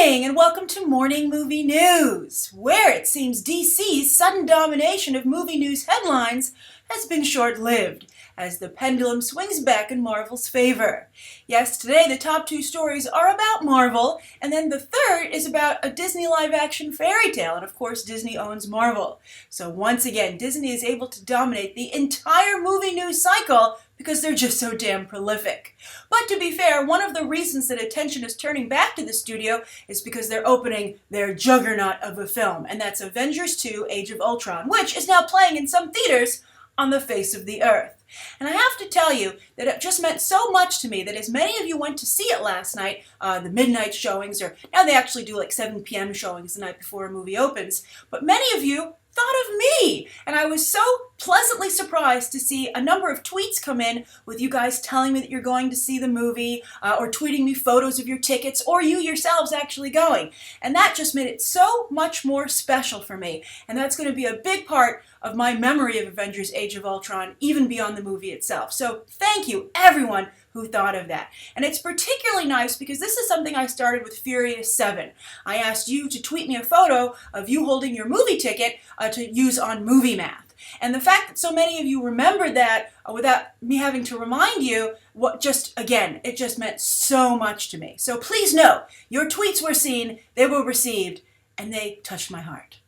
morning and welcome to Morning Movie News, where it seems DC's sudden domination of movie news headlines has been short-lived as the pendulum swings back in Marvel's favor. Yes, today the top two stories are about Marvel, and then the third is about a Disney live-action fairy tale, and of course Disney owns Marvel. So once again, Disney is able to dominate the entire movie news cycle because they're just so damn prolific. But to be fair, one of the reasons that attention is turning back to the studio is because they're opening their juggernaut of a film, and that's Avengers 2, Age of Ultron, which is now playing in some theaters on the face of the earth. And I have to tell you that it just meant so much to me that as many of you went to see it last night, the midnight showings, or now they actually do like 7 p.m. showings the night before a movie opens, but many of you thought of me, and I was so pleasantly surprised to see a number of tweets come in with you guys telling me that you're going to see the movie, or tweeting me photos of your tickets, or you yourselves actually going. And that just made it so much more special for me, and that's going to be a big part of my memory of Avengers Age of Ultron, even beyond the movie itself. So thank you, everyone who thought of that. And it's particularly nice because this is something I started with Furious 7. I asked you to tweet me a photo of you holding your movie ticket to use on Movie Math. And the fact that so many of you remembered that without me having to remind you, it just meant so much to me. So please know, your tweets were seen, they were received, and they touched my heart.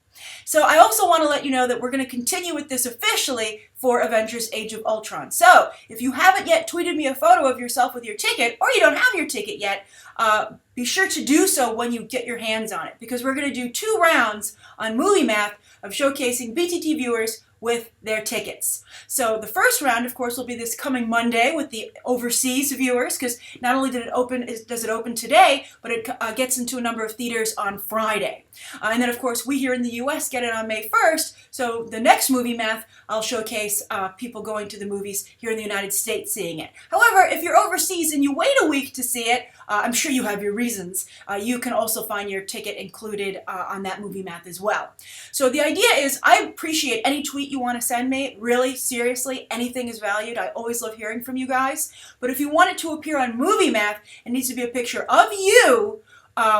So I also want to let you know that we're going to continue with this officially for Avengers Age of Ultron. So if you haven't yet tweeted me a photo of yourself with your ticket, or you don't have your ticket yet, be sure to do so when you get your hands on it, because we're going to do 2 rounds on Movie Math of showcasing BTT viewers with their tickets. So the first round, of course, will be this coming Monday with the overseas viewers, because not only does it open today, but it gets into a number of theaters on Friday. And then, of course, we here in the U.S. get it on May 1st, so the next Movie Math, I'll showcase people going to the movies here in the United States seeing it. However, if you're overseas and you wait a week to see it, I'm sure you have your reasons. You can also find your ticket included on that Movie Math as well. So the idea is, I appreciate any tweet you want to send me. Really, seriously, anything is valued. I always love hearing from you guys. But if you want it to appear on Movie Math, it needs to be a picture of you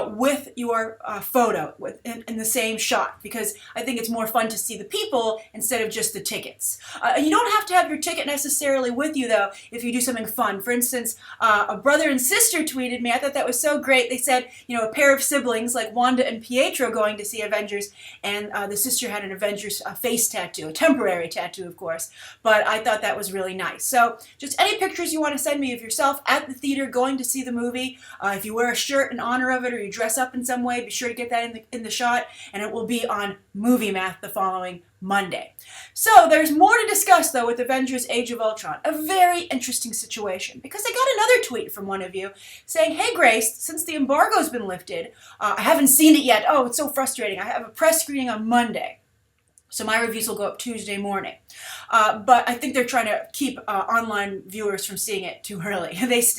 with your photo in the same shot, because I think it's more fun to see the people instead of just the tickets. You don't have to have your ticket necessarily with you, though, if you do something fun. For instance, a brother and sister tweeted me. I thought that was so great. They said, you know, a pair of siblings like Wanda and Pietro going to see Avengers, and the sister had an Avengers face tattoo, a temporary tattoo, of course, but I thought that was really nice. So just any pictures you want to send me of yourself at the theater going to see the movie. If you wear a shirt in honor of it, or you dress up in some way, be sure to get that in the shot, and it will be on Movie Math the following Monday. So there's more to discuss, though, with Avengers Age of Ultron. A very interesting situation, because I got another tweet from one of you saying, "Hey Grace, since the embargo's been lifted, I haven't seen it yet. Oh, it's so frustrating. I have a press screening on Monday. So my reviews will go up Tuesday morning." But I think they're trying to keep online viewers from seeing it too early.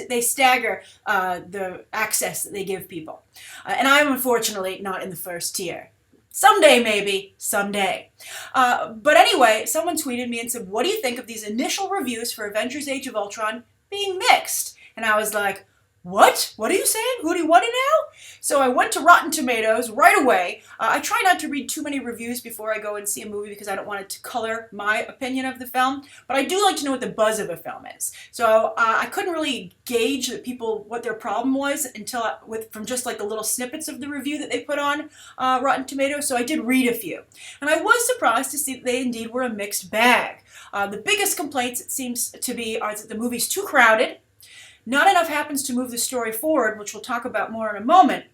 They stagger the access that they give people. And I'm unfortunately not in the first tier. Someday, maybe. Someday. But anyway, someone tweeted me and said, "What do you think of these initial reviews for Avengers Age of Ultron being mixed?" And I was like, "What? What are you saying? Who do you want to know?" So I went to Rotten Tomatoes right away. I try not to read too many reviews before I go and see a movie because I don't want it to color my opinion of the film. But I do like to know what the buzz of a film is. So I couldn't really gauge what their problem was from just like the little snippets of the review that they put on Rotten Tomatoes. So I did read a few. And I was surprised to see that they indeed were a mixed bag. The biggest complaints, it seems to be, are that the movie's too crowded. Not enough happens to move the story forward, which we'll talk about more in a moment.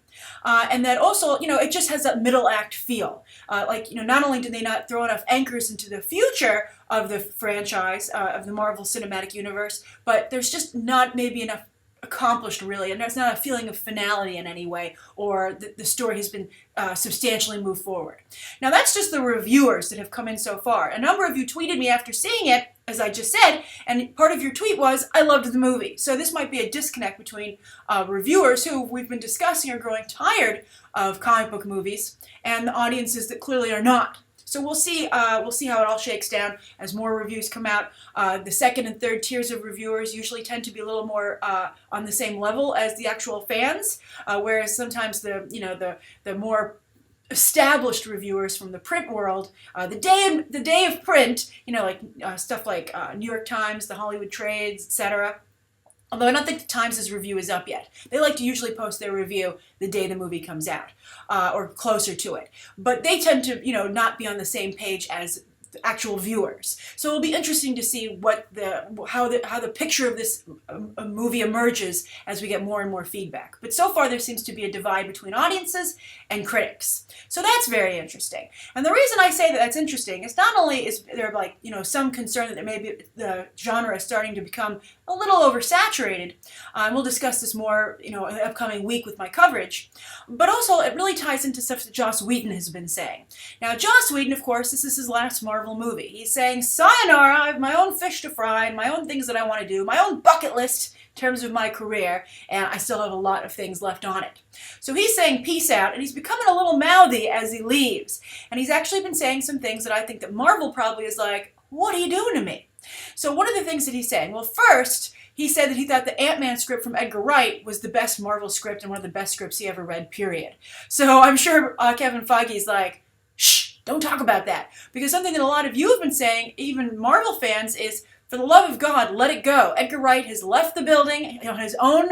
And that also, it just has that middle act feel. Not only do they not throw enough anchors into the future of the franchise, of the Marvel Cinematic Universe, but there's just not maybe enough accomplished, really, and there's not a feeling of finality in any way, or the story has been substantially moved forward. Now, that's just the reviewers that have come in so far. A number of you tweeted me after seeing it, as I just said, and part of your tweet was, "I loved the movie." So this might be a disconnect between reviewers who we've been discussing are growing tired of comic book movies, and the audiences that clearly are not. So we'll see how it all shakes down as more reviews come out. The second and third tiers of reviewers usually tend to be a little more on the same level as the actual fans, whereas sometimes the more established reviewers from the print world, the day of print, like stuff like New York Times, the Hollywood Trades, etc. Although I don't think the Times' review is up yet. They like to usually post their review the day the movie comes out, or closer to it. But they tend to, not be on the same page as actual viewers. So it'll be interesting to see how the picture of this movie emerges as we get more and more feedback. But so far there seems to be a divide between audiences and critics. So that's very interesting. And the reason I say that that's interesting is not only is there some concern that maybe the genre is starting to become a little oversaturated, and we'll discuss this more in the upcoming week with my coverage, but also it really ties into stuff that Joss Whedon has been saying. Now Joss Whedon, of course, this is his last Marvel movie. He's saying, sayonara, I have my own fish to fry and my own things that I want to do, my own bucket list in terms of my career, and I still have a lot of things left on it. So he's saying peace out, and he's becoming a little mouthy as he leaves. And he's actually been saying some things that I think that Marvel probably is like, what are you doing to me? So what are the things that he's saying? Well, first, he said that he thought the Ant-Man script from Edgar Wright was the best Marvel script and one of the best scripts he ever read, period. So I'm sure Kevin Feige is like, shh, don't talk about that. Because something that a lot of you have been saying, even Marvel fans, is, for the love of God, let it go. Edgar Wright has left the building on his own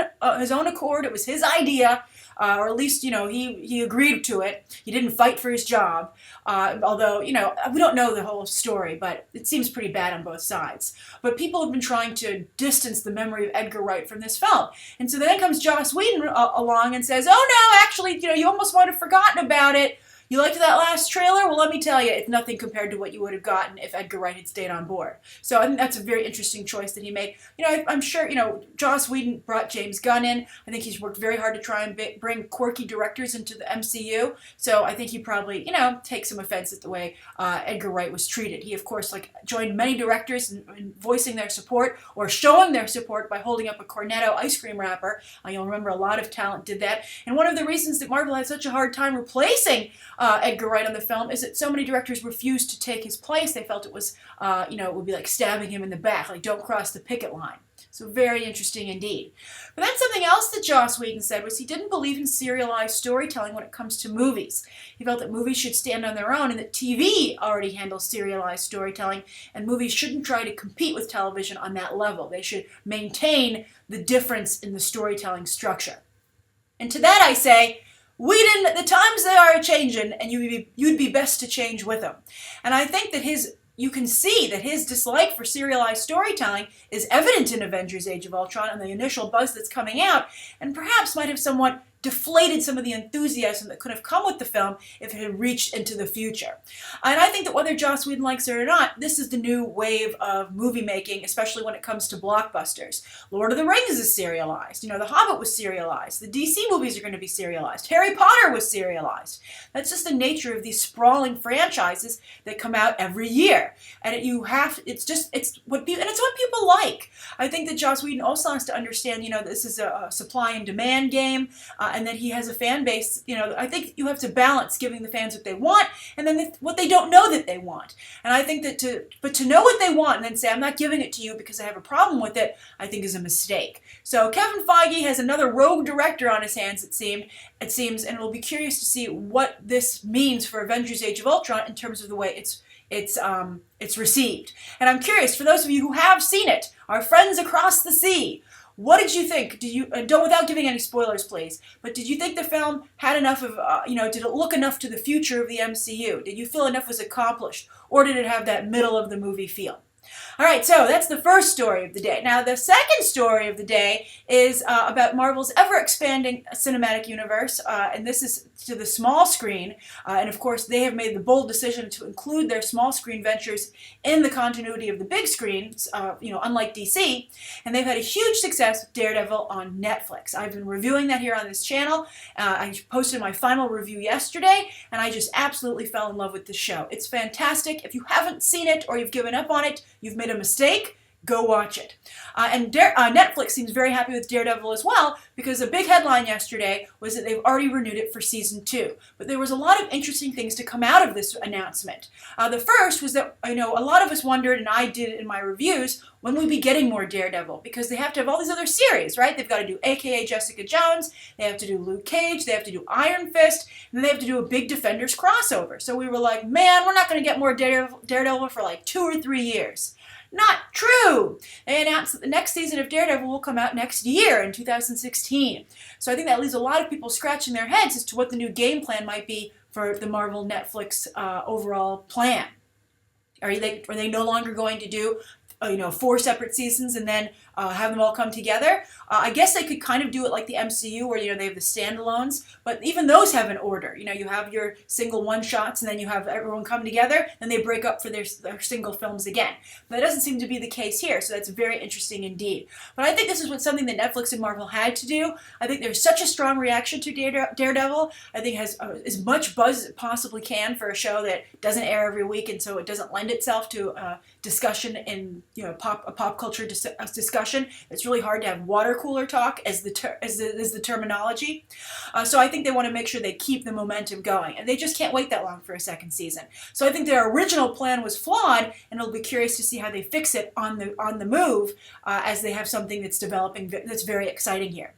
accord. It was his idea, or at least, he agreed to it. He didn't fight for his job. Although, we don't know the whole story, but it seems pretty bad on both sides. But people have been trying to distance the memory of Edgar Wright from this film. And so then comes Joss Whedon along and says, oh no, actually, you almost might have forgotten about it. You liked that last trailer? Well, let me tell you, it's nothing compared to what you would have gotten if Edgar Wright had stayed on board. So I think that's a very interesting choice that he made. I'm sure, Joss Whedon brought James Gunn in. I think he's worked very hard to try and bring quirky directors into the MCU. So I think he probably, takes some offense at the way Edgar Wright was treated. He, of course, joined many directors in voicing their support or showing their support by holding up a Cornetto ice cream wrapper. You'll remember a lot of talent did that. And one of the reasons that Marvel had such a hard time replacing Edgar Wright on the film is that so many directors refused to take his place. They felt it was, it would be like stabbing him in the back, like don't cross the picket line. So very interesting indeed. But then something else that Joss Whedon said was he didn't believe in serialized storytelling when it comes to movies. He felt that movies should stand on their own and that TV already handles serialized storytelling, and movies shouldn't try to compete with television on that level. They should maintain the difference in the storytelling structure. And to that I say, Whedon, the times they are a-changin', and you'd be best to change with them. And I think that you can see that his dislike for serialized storytelling is evident in Avengers Age of Ultron and the initial buzz that's coming out, and perhaps might have somewhat deflated some of the enthusiasm that could have come with the film if it had reached into the future. And I think that whether Joss Whedon likes it or not, this is the new wave of movie making, especially when it comes to blockbusters. Lord of the Rings is serialized. The Hobbit was serialized. The DC movies are going to be serialized. Harry Potter was serialized. That's just the nature of these sprawling franchises that come out every year. And it's what people like. I think that Joss Whedon also has to understand, this is a supply and demand game, and that he has a fan base. I think you have to balance giving the fans what they want and then what they don't know that they want. And I think that to know what they want and then say, I'm not giving it to you because I have a problem with it, I think is a mistake. So Kevin Feige has another rogue director on his hands, it seems, and we'll be curious to see what this means for Avengers Age of Ultron in terms of the way it's received. And I'm curious, for those of you who have seen it, our friends across the sea, what did you think? Without giving any spoilers, please, but did you think the film had enough of, did it look enough to the future of the MCU? Did you feel enough was accomplished? Or did it have that middle of the movie feel? All right, so that's the first story of the day. Now, the second story of the day is about Marvel's ever-expanding cinematic universe, and this is to the small screen. And, of course, they have made the bold decision to include their small screen ventures in the continuity of the big screen, unlike DC. And they've had a huge success with Daredevil on Netflix. I've been reviewing that here on this channel. I posted my final review yesterday, and I just absolutely fell in love with the show. It's fantastic. If you haven't seen it or you've given up on it, you've made a mistake. go watch it. Netflix seems very happy with Daredevil as well, because a big headline yesterday was that they've already renewed it for season 2. But there was a lot of interesting things to come out of this announcement. The first was that, a lot of us wondered, and I did in my reviews, when we'd be getting more Daredevil, because they have to have all these other series, right? They've got to do AKA Jessica Jones, they have to do Luke Cage, they have to do Iron Fist, and then they have to do a big Defenders crossover. So we were like, man, we're not going to get more Daredevil for like 2 or 3 years. Not true! They announced that the next season of Daredevil will come out next year in 2016. So I think that leaves a lot of people scratching their heads as to what the new game plan might be for the Marvel Netflix overall plan. Are they no longer going to do 4 separate seasons and then have them all come together? I guess they could kind of do it like the MCU, where they have the standalones, but even those have an order. You have your single one-shots, and then you have everyone come together, and they break up for their single films again. But that doesn't seem to be the case here, so that's very interesting indeed. But I think this is something that Netflix and Marvel had to do. I think there's such a strong reaction to Daredevil. I think it has as much buzz as it possibly can for a show that doesn't air every week, and so it doesn't lend itself to discussion in a pop culture discussion. It's really hard to have water cooler talk as the terminology. So I think they want to make sure they keep the momentum going, and they just can't wait that long for a second season. So I think their original plan was flawed, and it'll be curious to see how they fix it on the move as they have something that's developing that's very exciting here.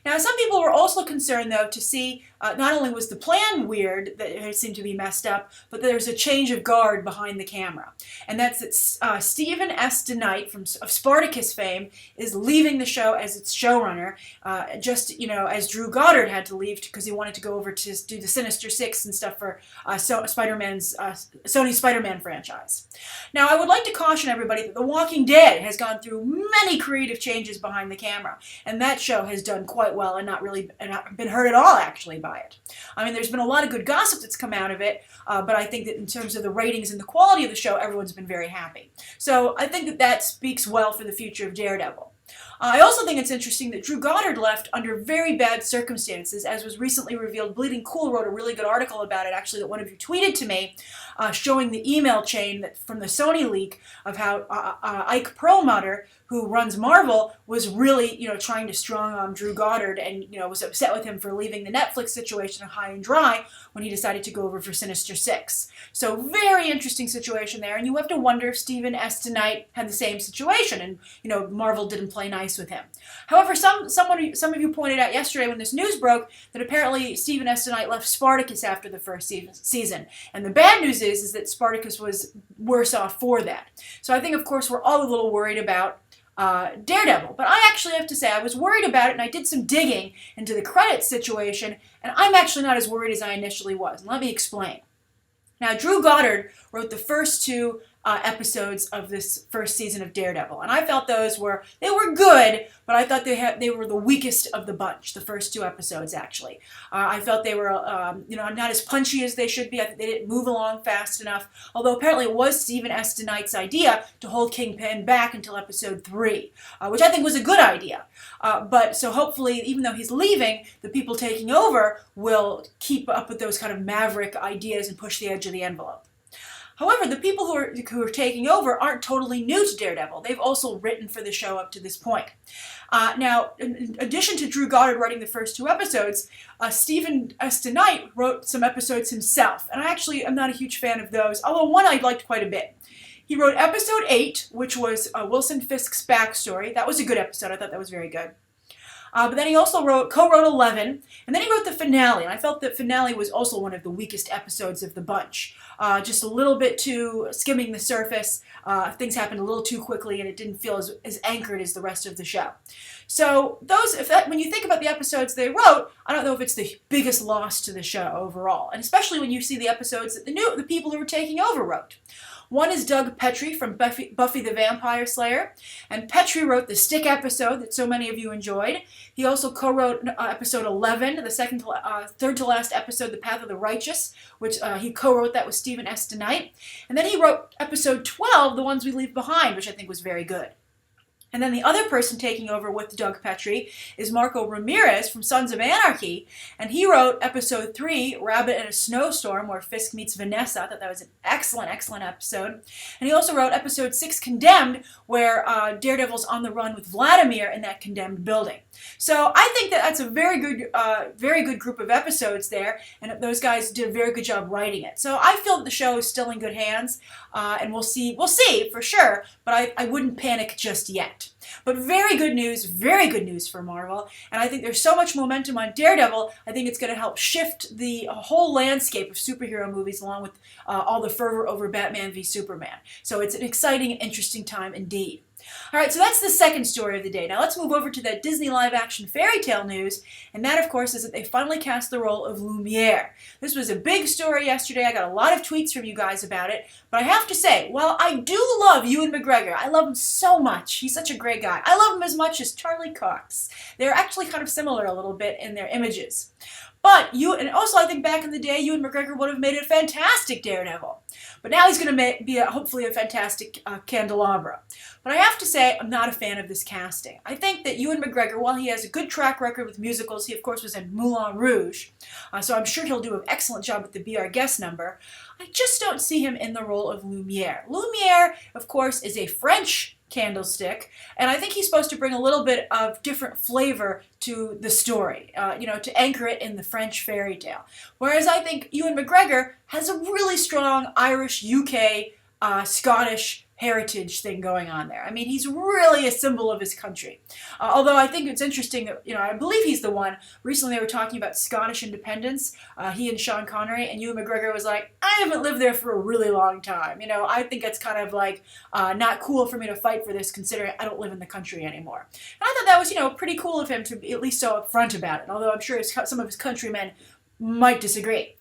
Now, some people were also concerned, though, to see not only was the plan weird, that it seemed to be messed up, but there's a change of guard behind the camera. And that's that Steven S DeKnight of Spartacus fame is leaving the show as its showrunner, as Drew Goddard had to leave because he wanted to go over to do the Sinister Six and stuff for Sony's Spider-Man franchise. Now, I would like to caution everybody that The Walking Dead has gone through many creative changes behind the camera, and that show has done quite well and not been hurt at all, actually, by it. I mean, there's been a lot of good gossip that's come out of it, but I think that in terms of the ratings and the quality of the show, everyone's been very happy. So I think that speaks well for the future of Daredevil. I also think it's interesting that Drew Goddard left under very bad circumstances, as was recently revealed. Bleeding Cool wrote a really good article about it, actually, that one of you tweeted to me, showing the email chain from the Sony leak of how Ike Perlmutter, who runs Marvel, was really, trying to strong-arm Drew Goddard and, was upset with him for leaving the Netflix situation high and dry when he decided to go over for Sinister Six. So very interesting situation there, and you have to wonder if Steven S DeKnight had the same situation, and, Marvel didn't play nice with him. However, some of you pointed out yesterday when this news broke that apparently Steven S DeKnight left Spartacus after the first season, and the bad news is that Spartacus was worse off for that. So I think, of course, we're all a little worried about Daredevil, but I actually have to say I was worried about it, and I did some digging into the credits situation, and I'm actually not as worried as I initially was, and let me explain. Now, Drew Goddard wrote the first 2 episodes of this first season of Daredevil, and I felt they were good, but I thought they were the weakest of the bunch. The first 2 episodes, actually, I felt they were not as punchy as they should be. I think they didn't move along fast enough. Although apparently it was Steven S DeKnight's idea to hold Kingpin back until episode 3, which I think was a good idea. But so hopefully, even though he's leaving, the people taking over will keep up with those kind of maverick ideas and push the edge of the envelope. However, the people who are taking over aren't totally new to Daredevil. They've also written for the show up to this point. Now, in addition to Drew Goddard writing the first 2 episodes, Steven S DeKnight wrote some episodes himself, and I actually am not a huge fan of those, although one I liked quite a bit. He wrote episode 8, which was Wilson Fisk's backstory. That was a good episode. I thought that was very good. But then he also co-wrote 11, and then he wrote the finale, and I felt that finale was also one of the weakest episodes of the bunch. Just a little bit too skimming the surface, things happened a little too quickly, and it didn't feel as anchored as the rest of the show. So when you think about the episodes they wrote, I don't know if it's the biggest loss to the show overall, and especially when you see the episodes that the people who were taking over wrote. One is Doug Petrie from Buffy the Vampire Slayer, and Petrie wrote the Stick episode that so many of you enjoyed. He also co-wrote episode 11, the third to last episode, The Path of the Righteous, which he co-wrote that with Steven S DeKnight. And then he wrote episode 12, The Ones We Leave Behind, which I think was very good. And then the other person taking over with Doug Petrie is Marco Ramirez from Sons of Anarchy. And he wrote episode 3, Rabbit in a Snowstorm, where Fisk meets Vanessa. I thought that was an excellent, excellent episode. And he also wrote episode 6, Condemned, where Daredevil's on the run with Vladimir in that condemned building. So I think that that's a very good group of episodes there. And those guys did a very good job writing it. So I feel that the show is still in good hands. And we'll see for sure. But I wouldn't panic just yet. But very good news for Marvel. And I think there's so much momentum on Daredevil, I think it's going to help shift the whole landscape of superhero movies along with all the fervor over Batman v Superman. So it's an exciting and interesting time indeed. All right, so that's the second story of the day. Now let's move over to that Disney live-action fairy tale news, and that, of course, is that they finally cast the role of Lumiere. This was a big story yesterday. I got a lot of tweets from you guys about it, but I have to say, while I do love Ewan McGregor, I love him so much. He's such a great guy. I love him as much as Charlie Cox. They're actually kind of similar a little bit in their images. But and also I think back in the day, Ewan McGregor would have made a fantastic Daredevil. But now he's going to be hopefully a fantastic Candelabra. But I have to say, I'm not a fan of this casting. I think that Ewan McGregor, while he has a good track record with musicals, he of course was in Moulin Rouge, so I'm sure he'll do an excellent job with the Be Our Guest number. I just don't see him in the role of Lumiere. Lumiere, of course, is a French candlestick, and I think he's supposed to bring a little bit of different flavor to the story, to anchor it in the French fairy tale. Whereas I think Ewan McGregor has a really strong Irish, UK, Scottish heritage thing going on there. I mean, he's really a symbol of his country. Although I think it's interesting that, I believe he's the one. Recently they were talking about Scottish independence, he and Sean Connery, and Ewan McGregor was like, I haven't lived there for a really long time. I think it's kind of like not cool for me to fight for this considering I don't live in the country anymore. And I thought that was, pretty cool of him to be at least so upfront about it, although I'm sure some of his countrymen might disagree.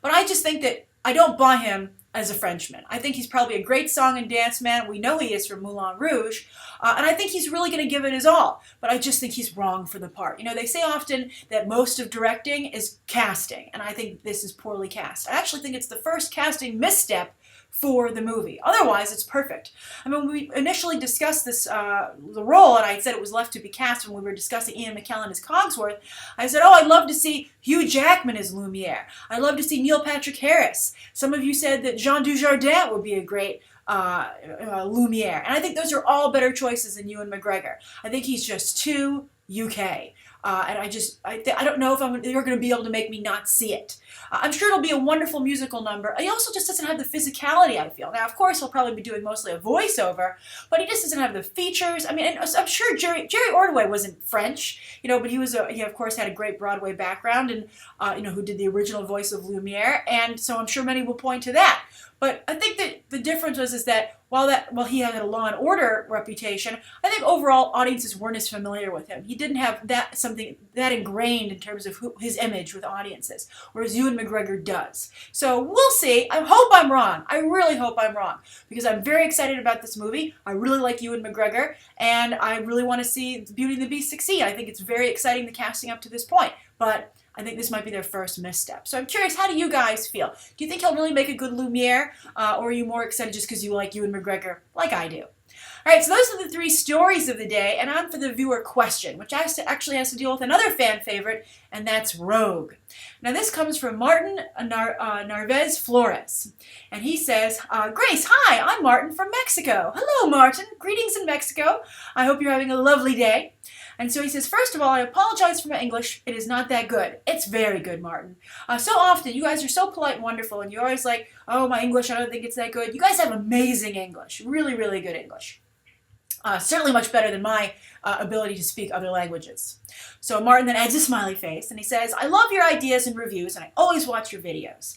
But I just think that I don't buy him as a Frenchman. I think he's probably a great song and dance man. We know he is from Moulin Rouge. And I think he's really going to give it his all. But I just think he's wrong for the part. They say often that most of directing is casting. And I think this is poorly cast. I actually think it's the first casting misstep for the movie. Otherwise, it's perfect. I mean, when we initially discussed this, the role, and I said it was left to be cast when we were discussing Ian McKellen as Cogsworth, I said, I'd love to see Hugh Jackman as Lumiere. I'd love to see Neil Patrick Harris. Some of you said that Jean Dujardin would be a great Lumiere. And I think those are all better choices than Ewan McGregor. I think he's just too UK. And I don't know if you're going to be able to make me not see it. I'm sure it'll be a wonderful musical number. He also just doesn't have the physicality, I feel. Now, of course, he'll probably be doing mostly a voiceover, but he just doesn't have the features. I mean, and I'm sure Jerry Ordway wasn't French, but he of course had a great Broadway background and, who did the original voice of Lumiere, and so I'm sure many will point to that. But I think that the difference is that while he had a Law and Order reputation, I think overall audiences weren't as familiar with him. He didn't have something that ingrained in terms of his image with audiences, whereas Ewan McGregor does. So we'll see. I hope I'm wrong. I really hope I'm wrong, because I'm very excited about this movie. I really like Ewan McGregor, and I really want to see Beauty and the Beast succeed. I think it's very exciting, the casting up to this point, but I think this might be their first misstep. So I'm curious, how do you guys feel? Do you think he'll really make a good Lumiere, or are you more excited just because you like Ewan McGregor, like I do? All right, so those are the 3 stories of the day, and on for the viewer question, which actually has to deal with another fan favorite, and that's Rogue. Now this comes from Martin Narvez Flores, and he says, Grace, hi, I'm Martin from Mexico. Hello, Martin. Greetings in Mexico. I hope you're having a lovely day. And so he says, first of all, I apologize for my English. It is not that good. It's very good, Martin. So often, you guys are so polite and wonderful, and you're always like, oh, my English, I don't think it's that good. You guys have amazing English. Really, really good English. Certainly much better than my ability to speak other languages. So Martin then adds a smiley face, and he says, I love your ideas and reviews, and I always watch your videos.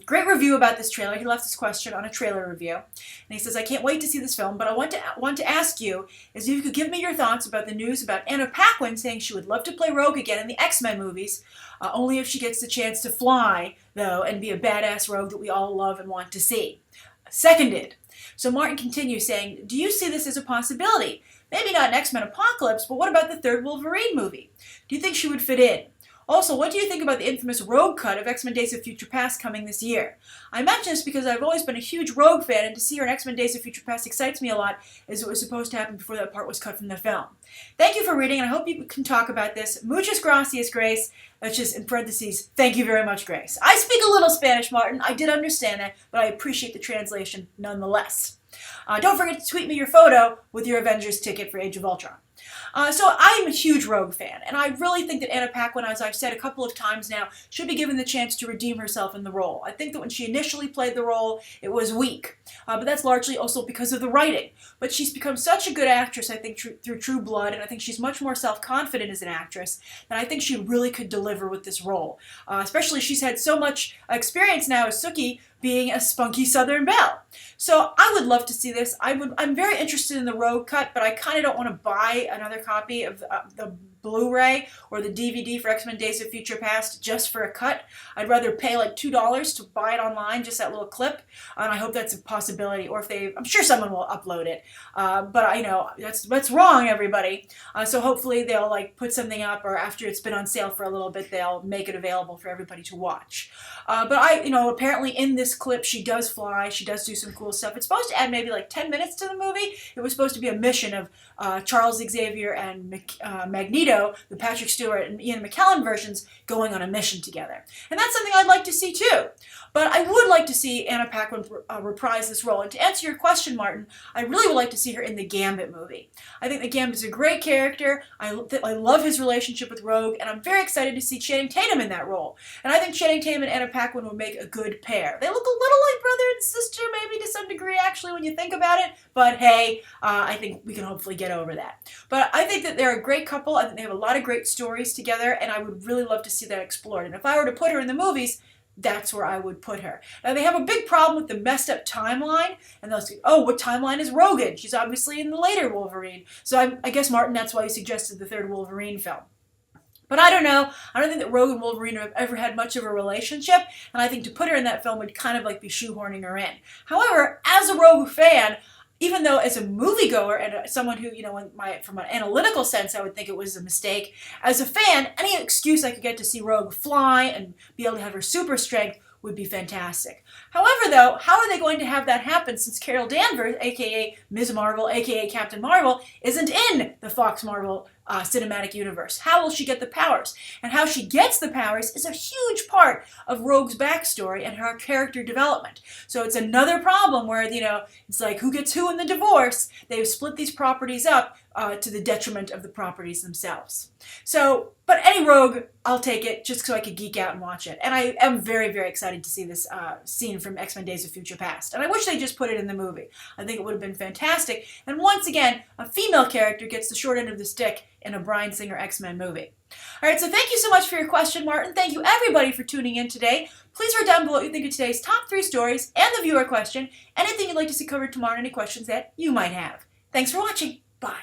Great review about this trailer. He left this question on a trailer review. And he says, I can't wait to see this film, but I want to ask you is if you could give me your thoughts about the news about Anna Paquin saying she would love to play Rogue again in the X-Men movies, only if she gets the chance to fly, though, and be a badass Rogue that we all love and want to see. Seconded. So Martin continues saying, do you see this as a possibility? Maybe not an X-Men Apocalypse, but what about the third Wolverine movie? Do you think she would fit in? Also, what do you think about the infamous Rogue cut of X-Men Days of Future Past coming this year? I mention this because I've always been a huge Rogue fan, and to see her in X-Men Days of Future Past excites me a lot, as it was supposed to happen before that part was cut from the film. Thank you for reading, and I hope you can talk about this. Muchas gracias, Grace. That's just in parentheses, thank you very much, Grace. I speak a little Spanish, Martin. I did understand that, but I appreciate the translation nonetheless. Don't forget to tweet me your photo with your Avengers ticket for Age of Ultron. So I'm a huge Rogue fan, and I really think that Anna Paquin, as I've said a couple of times now, should be given the chance to redeem herself in the role. I think that when she initially played the role, it was weak, but that's largely also because of the writing. But she's become such a good actress, I think, through True Blood, and I think she's much more self-confident as an actress, that I think she really could deliver with this role. Especially she's had so much experience now as Sookie, being a spunky Southern belle. So I would love to see this. I'm very interested in the Rogue cut, but I kind of don't want to buy another copy of the Blu-ray or the DVD for X-Men Days of Future Past just for a cut. I'd rather pay like $2 to buy it online, just that little clip, and I hope that's a possibility. Or if I'm sure someone will upload it, but I know that's wrong, everybody. So hopefully they'll like put something up, or after it's been on sale for a little bit, they'll make it available for everybody to watch. But apparently in this clip she does fly, she does do some cool stuff. It's supposed to add maybe like 10 minutes to the movie. It was supposed to be a mission of Charles Xavier and Magneto, the Patrick Stewart and Ian McKellen versions, going on a mission together. And that's something I'd like to see too. But I would like to see Anna Paquin reprise this role. And to answer your question, Martin, I really would like to see her in the Gambit movie. I think the Gambit's a great character. I love his relationship with Rogue, and I'm very excited to see Channing Tatum in that role. And I think Channing Tatum and Anna Paquin would make a good pair. They look a little like brother and sister, maybe to some degree, actually, when you think about it. But hey, I think we can hopefully get over that. But I think that they're a great couple. I think they have a lot of great stories together, and I would really love to see that explored. And if I were to put her in the movies, that's where I would put her. Now, they have a big problem with the messed up timeline, and they'll say, oh, what timeline is Rogue in? She's obviously in the later Wolverine. So I guess, Martin, that's why you suggested the third Wolverine film. But I don't know. I don't think that Rogue and Wolverine have ever had much of a relationship, and I think to put her in that film would kind of like be shoehorning her in. However, as a Rogue fan, even though as a moviegoer and someone who, from an analytical sense, I would think it was a mistake, as a fan, any excuse I could get to see Rogue fly and be able to have her super strength would be fantastic. However, though, how are they going to have that happen since Carol Danvers, a.k.a. Ms. Marvel, a.k.a. Captain Marvel, isn't in the Fox Marvel cinematic universe? How will she get the powers? And how she gets the powers is a huge part of Rogue's backstory and her character development. So it's another problem where, it's like who gets who in the divorce. They've split these properties up to the detriment of the properties themselves. So, but any Rogue, I'll take it just so I could geek out and watch it. And I am very, very excited to see this scene from X-Men Days of Future Past. And I wish they just put it in the movie. I think it would have been fantastic. And once again, a female character gets the short end of the stick in a Bryan Singer X-Men movie. All right, so thank you so much for your question, Martin. Thank you, everybody, for tuning in today. Please write down below what you think of today's top 3 stories and the viewer question, anything you'd like to see covered tomorrow, any questions that you might have. Thanks for watching. Bye.